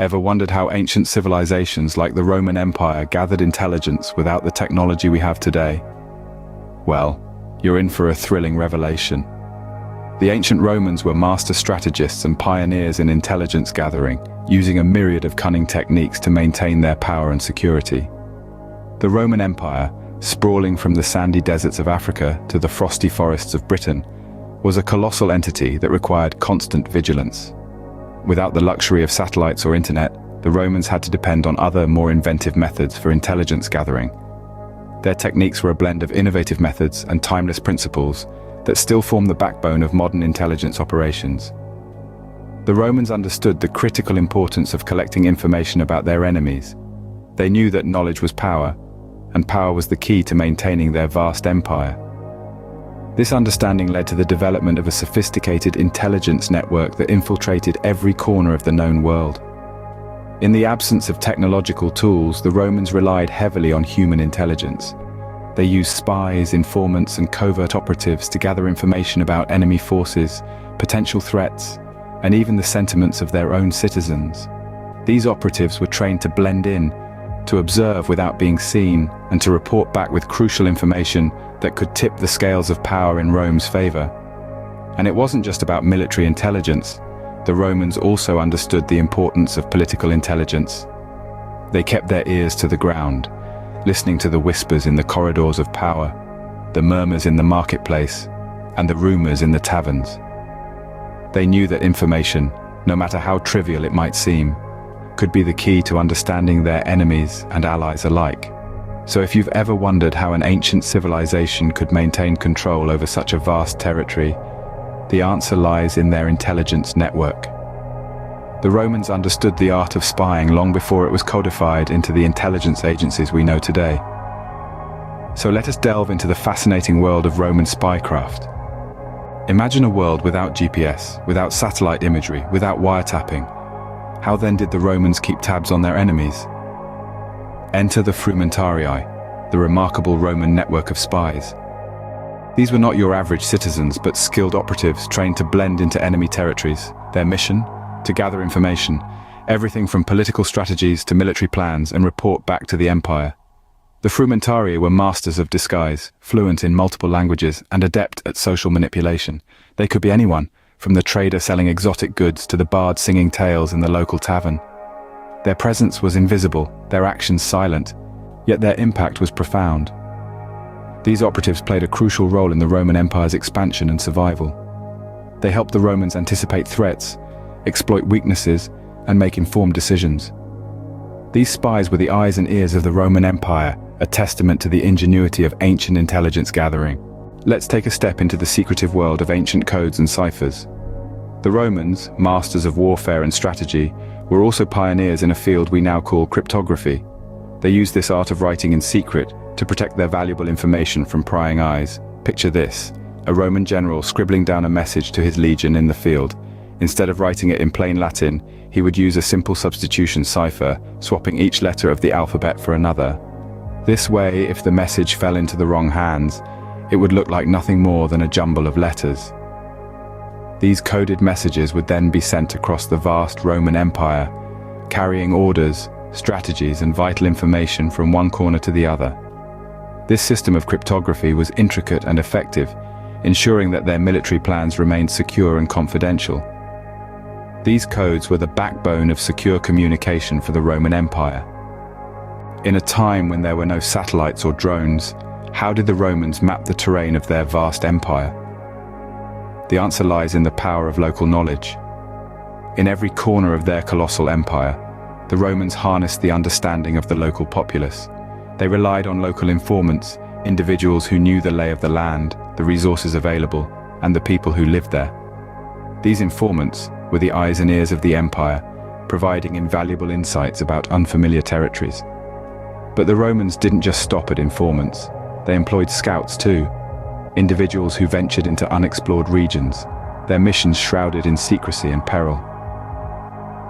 Ever wondered how ancient civilizations like the Roman Empire gathered intelligence without the technology we have today? Well, you're in for a thrilling revelation. The ancient Romans were master strategists and pioneers in intelligence gathering, using a myriad of cunning techniques to maintain their power and security. The Roman Empire, sprawling from the sandy deserts of Africa to the frosty forests of Britain, was a colossal entity that required constant vigilance. Without the luxury of satellites or internet, the Romans had to depend on other, more inventive methods for intelligence gathering. Their techniques were a blend of innovative methods and timeless principles that still form the backbone of modern intelligence operations. The Romans understood the critical importance of collecting information about their enemies. They knew that knowledge was power, and power was the key to maintaining their vast empire. This understanding led to the development of a sophisticated intelligence network that infiltrated every corner of the known world. In the absence of technological tools, the Romans relied heavily on human intelligence. They used spies, informants, and covert operatives to gather information about enemy forces, potential threats, and even the sentiments of their own citizens. These operatives were trained to blend in, to observe without being seen, and to report back with crucial information that could tip the scales of power in Rome's favor. And it wasn't just about military intelligence. The Romans also understood the importance of political intelligence. They kept their ears to the ground, listening to the whispers in the corridors of power, the murmurs in the marketplace, and the rumors in the taverns. They knew that information, no matter how trivial it might seem, could be the key to understanding their enemies and allies alike. So if you've ever wondered how an ancient civilization could maintain control over such a vast territory, the answer lies in their intelligence network. The Romans understood the art of spying long before it was codified into the intelligence agencies we know today. So let us delve into the fascinating world of Roman spycraft. Imagine a world without GPS, without satellite imagery, without wiretapping. How then did the Romans keep tabs on their enemies? Enter the Frumentarii, the remarkable Roman network of spies. These were not your average citizens, but skilled operatives trained to blend into enemy territories. Their mission? To gather information, everything from political strategies to military plans, and report back to the empire. The Frumentarii were masters of disguise, fluent in multiple languages, and adept at social manipulation. They could be anyone, from the trader selling exotic goods to the bard singing tales in the local tavern. Their presence was invisible, their actions silent, yet their impact was profound. These operatives played a crucial role in the Roman Empire's expansion and survival. They helped the Romans anticipate threats, exploit weaknesses, and make informed decisions. These spies were the eyes and ears of the Roman Empire, a testament to the ingenuity of ancient intelligence gathering. Let's take a step into the secretive world of ancient codes and ciphers. The Romans, masters of warfare and strategy, were also pioneers in a field we now call cryptography. They used this art of writing in secret to protect their valuable information from prying eyes. Picture this: a Roman general scribbling down a message to his legion in the field. Instead of writing it in plain Latin, he would use a simple substitution cipher, swapping each letter of the alphabet for another. This way, if the message fell into the wrong hands, it would look like nothing more than a jumble of letters. These coded messages would then be sent across the vast Roman Empire, carrying orders, strategies, and vital information from one corner to the other. This system of cryptography was intricate and effective, ensuring that their military plans remained secure and confidential. These codes were the backbone of secure communication for the Roman Empire. In a time when there were no satellites or drones, how did the Romans map the terrain of their vast empire? The answer lies in the power of local knowledge. In every corner of their colossal empire, the Romans harnessed the understanding of the local populace. They relied on local informants, individuals who knew the lay of the land, the resources available, and the people who lived there. These informants were the eyes and ears of the empire, providing invaluable insights about unfamiliar territories. But the Romans didn't just stop at informants. They employed scouts too, individuals who ventured into unexplored regions, their missions shrouded in secrecy and peril.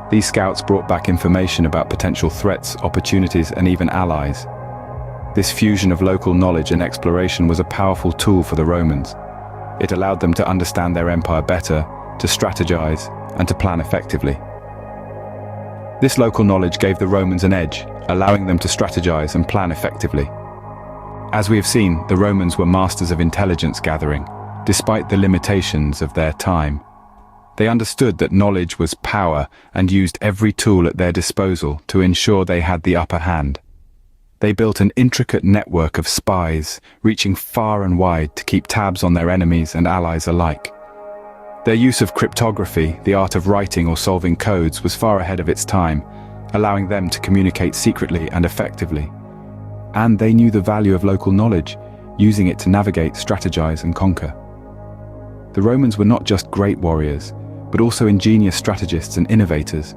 These scouts brought back information about potential threats, opportunities, and even allies. This fusion of local knowledge and exploration was a powerful tool for the Romans. It allowed them to understand their empire better, to strategize, and to plan effectively. This local knowledge gave the Romans an edge, allowing them to strategize and plan effectively. As we have seen, the Romans were masters of intelligence gathering, despite the limitations of their time. They understood that knowledge was power and used every tool at their disposal to ensure they had the upper hand. They built an intricate network of spies, reaching far and wide to keep tabs on their enemies and allies alike. Their use of cryptography, the art of writing or solving codes, was far ahead of its time, allowing them to communicate secretly and effectively. And they knew the value of local knowledge, using it to navigate, strategize, and conquer. The Romans were not just great warriors, but also ingenious strategists and innovators.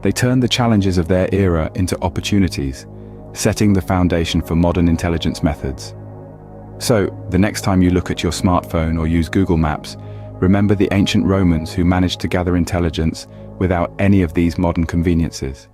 They turned the challenges of their era into opportunities, setting the foundation for modern intelligence methods. So, the next time you look at your smartphone or use Google Maps, remember the ancient Romans who managed to gather intelligence without any of these modern conveniences.